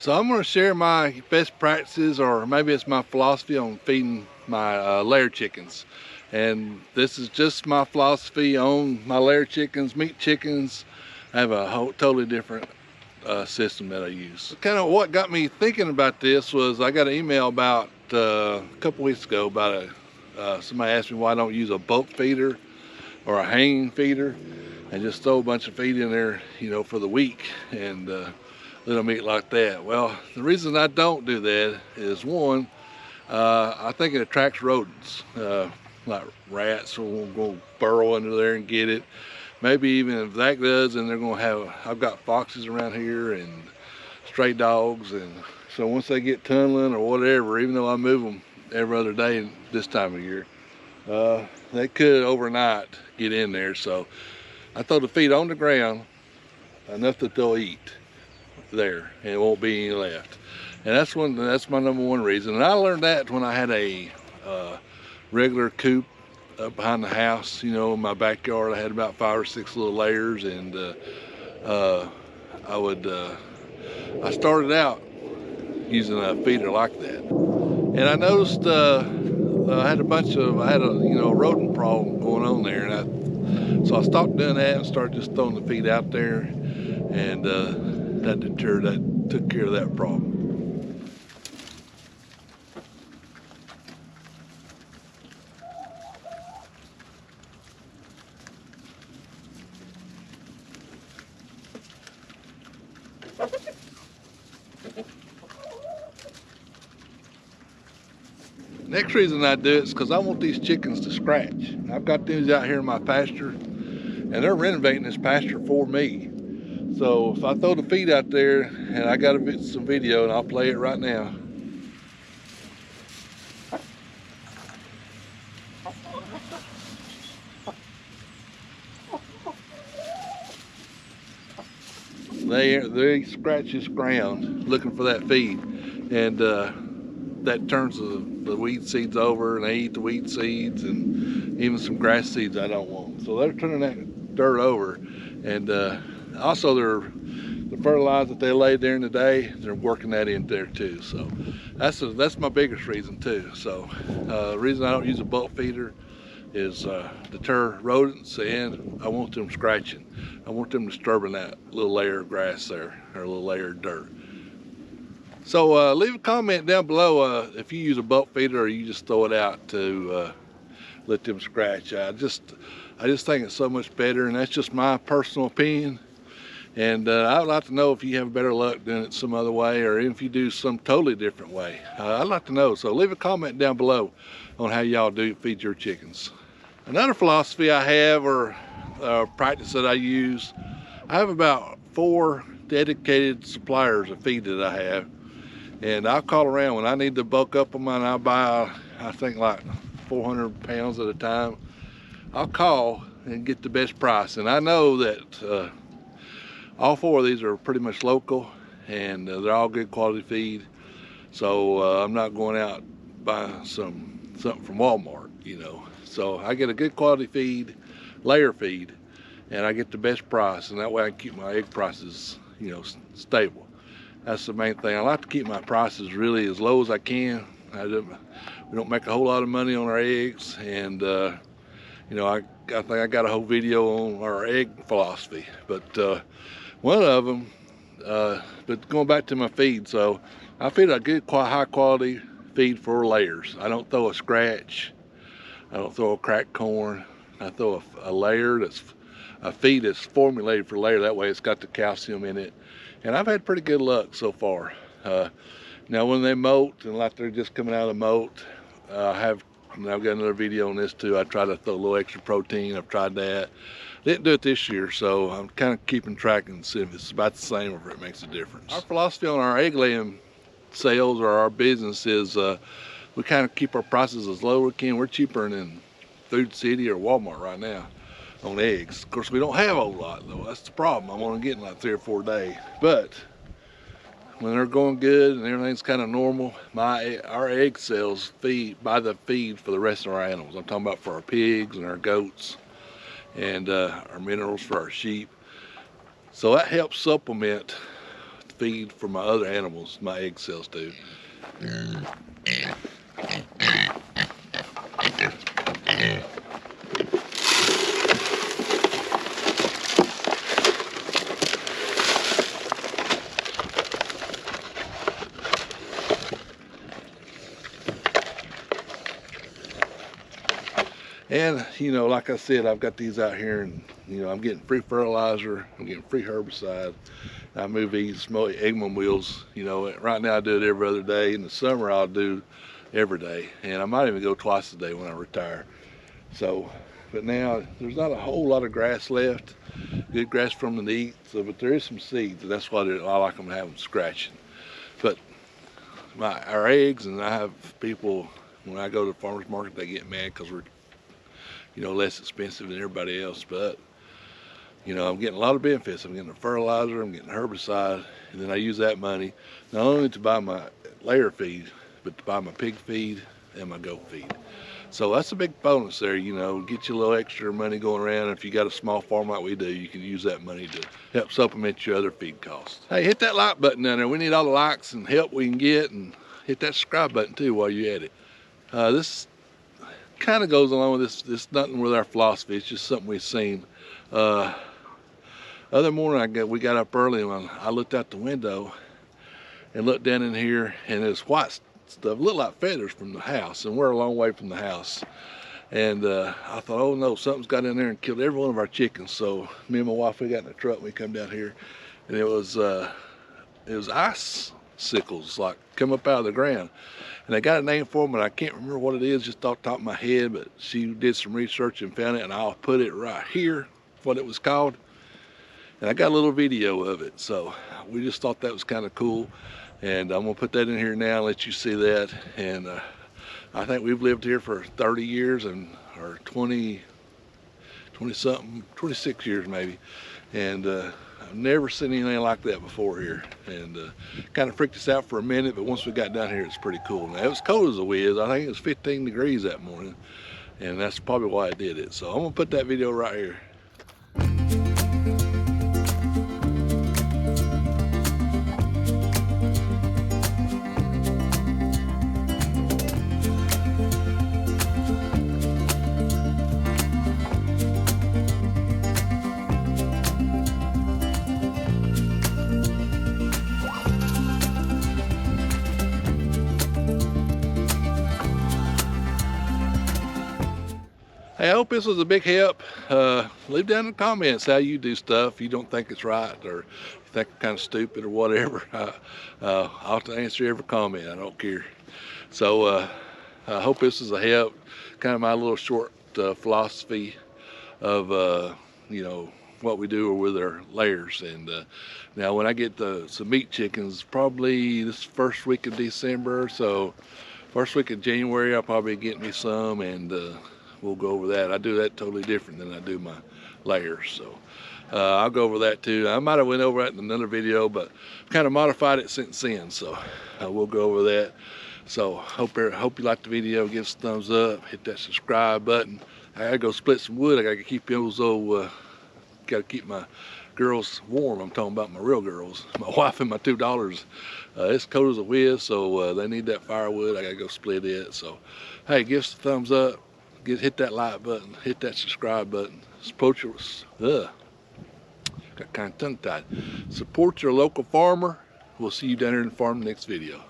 So I'm going to share my best practices, or maybe it's my philosophy on feeding my layer chickens. And this is just my philosophy on my layer chickens. Meat chickens, I have a totally different system that I use. Kind of what got me thinking about this was I got an email about a couple weeks ago about somebody asked me why I don't use a bulk feeder or a hanging feeder and just throw a bunch of feed in there, for the week and little meat like that. Well, the reason I don't do that is one, I think it attracts rodents, like rats will go burrow under there and get it. Maybe even if that does, then they're gonna have, I've got foxes around here and stray dogs, and so once they get tunneling or whatever, even though I move them every other day this time of year, they could overnight get in there. So I throw the feed on the ground, enough that they'll eat there, and it won't be any left. And that's my number one reason. And I learned that when I had a regular coop up behind the house. In my backyard I had about 5 or 6 little layers, and I started out using a feeder like that. And I noticed I had a rodent problem going on there, and so I stopped doing that and started just throwing the feed out there, and that took care of that problem. Next reason I do it is because I want these chickens to scratch. I've got these out here in my pasture, and they're renovating this pasture for me. So if I throw the feed out there, and I got some video, and I'll play it right now. They scratch this ground looking for that feed, and that turns the weed seeds over, and they eat the weed seeds and even some grass seeds I don't want. So they're turning that dirt over, and also the fertilizer that they laid there in the day, they're working that in there too. So that's my biggest reason too. So the reason I don't use a bulk feeder is deter rodents, and I want them scratching. I want them disturbing that little layer of grass there, or a little layer of dirt. So leave a comment down below if you use a bulk feeder or you just throw it out to let them scratch. I just think it's so much better, and that's just my personal opinion. And I would like to know if you have better luck doing it some other way, or if you do some totally different way. I'd like to know. So leave a comment down below on how y'all do feed your chickens. Another philosophy I have, or practice that I use, I have about 4 dedicated suppliers of feed that I have. And I'll call around when I need to bulk up on mine. I'll buy, I think, like 400 pounds at a time. I'll call and get the best price. And I know that all 4 of these are pretty much local, and they're all good quality feed. So I'm not going out buying something from Walmart, So I get a good quality feed, layer feed, and I get the best price, and that way I can keep my egg prices, stable. That's the main thing. I like to keep my prices really as low as I can. We don't make a whole lot of money on our eggs, and I think I got a whole video on our egg philosophy. But one of them, but going back to my feed, so I feed a good high quality feed for layers. I don't throw a scratch. I don't throw a cracked corn. I throw a layer a feed that's formulated for layer. That way it's got the calcium in it. And I've had pretty good luck so far. Now when they molt, and like they're just coming out of the molt, I've got another video on this too. I try to throw a little extra protein. I've tried that. Didn't do it this year, so I'm kind of keeping track and see if it's about the same or if it makes a difference. Our philosophy on our egg laying sales, or our business, is we kind of keep our prices as low as we can. We're cheaper than Food City or Walmart right now on eggs. Of course, we don't have a whole lot though. That's the problem. I'm only getting like 3 or 4 days. But when they're going good and everything's kind of normal, our egg sales buy the feed for the rest of our animals. I'm talking about for our pigs and our goats, and our minerals for our sheep. So that helps supplement feed for my other animals, my egg cells do. And, you know, like I said, I've got these out here, and, you know, I'm getting free fertilizer, I'm getting free herbicide. I move these Eggman wheels, you know, right now I do it every other day. In the summer, I'll do every day. And I might even go twice a day when I retire. So, but now, there's not a whole lot of grass left, good grass from them to eat, so, but there is some seeds, and that's why I like them to have them scratching. But our eggs, and I have people, when I go to the farmer's market, they get mad because we're, you know, less expensive than everybody else. But, you know, I'm getting a lot of benefits. I'm getting the fertilizer, I'm getting herbicide, and then I use that money not only to buy my layer feed, but to buy my pig feed and my goat feed. So that's a big bonus there, you know, get you a little extra money going around. If you got a small farm like we do, you can use that money to help supplement your other feed costs. Hey, hit that like button down there. We need all the likes and help we can get, and hit that subscribe button too while you're at it. This kind of goes along with this nothing with our philosophy, it's just something we've seen. Other morning we got up early, and I looked out the window and looked down in here, and there's white stuff, looked like feathers from the house, and we're a long way from the house. And I thought, oh no, something's got in there and killed every one of our chickens. So me and my wife, we got in the truck and we come down here, and it was icicles, like come up out of the ground. And they got a name for them, and I can't remember what it is just off the top of my head, but she did some research and found it, and I'll put it right here, what it was called. And I got a little video of it, so we just thought that was kind of cool. And I'm gonna put that in here now and let you see that. And I think we've lived here for 30 years, or 20 something, 26 years maybe. And I've never seen anything like that before here, and kind of freaked us out for a minute, but once we got down here, it's pretty cool. Now, it was cold as a whiz. I think it was 15 degrees that morning, and that's probably why I did it. So I'm gonna put that video right here. Hey, I hope this was a big help. Leave down in the comments how you do stuff. You don't think it's right, or you think I'm kind of stupid or whatever. I'll answer every comment. I don't care. So I hope this is a help. Kind of my little short philosophy of you know, what we do with our layers. And now when I get some meat chickens, probably this first week of December, so first week of January, I'll probably get me some, and we'll go over that. I do that totally different than I do my layers, so I'll go over that too. I might have went over that in another video, but kind of modified it since then, so we'll go over that. So hope you liked the video. Give us a thumbs up, hit that subscribe button. I gotta go split some wood. I gotta keep those old gotta keep my girls warm. I'm talking about my real girls, my wife and my two daughters. It's cold as a whiz, so they need that firewood. I gotta go split it. So hey, give us a thumbs up. Hit that like button, hit that subscribe button. Support your, got kind of tongue tied. Support your local farmer. We'll see you down here in the farm next video.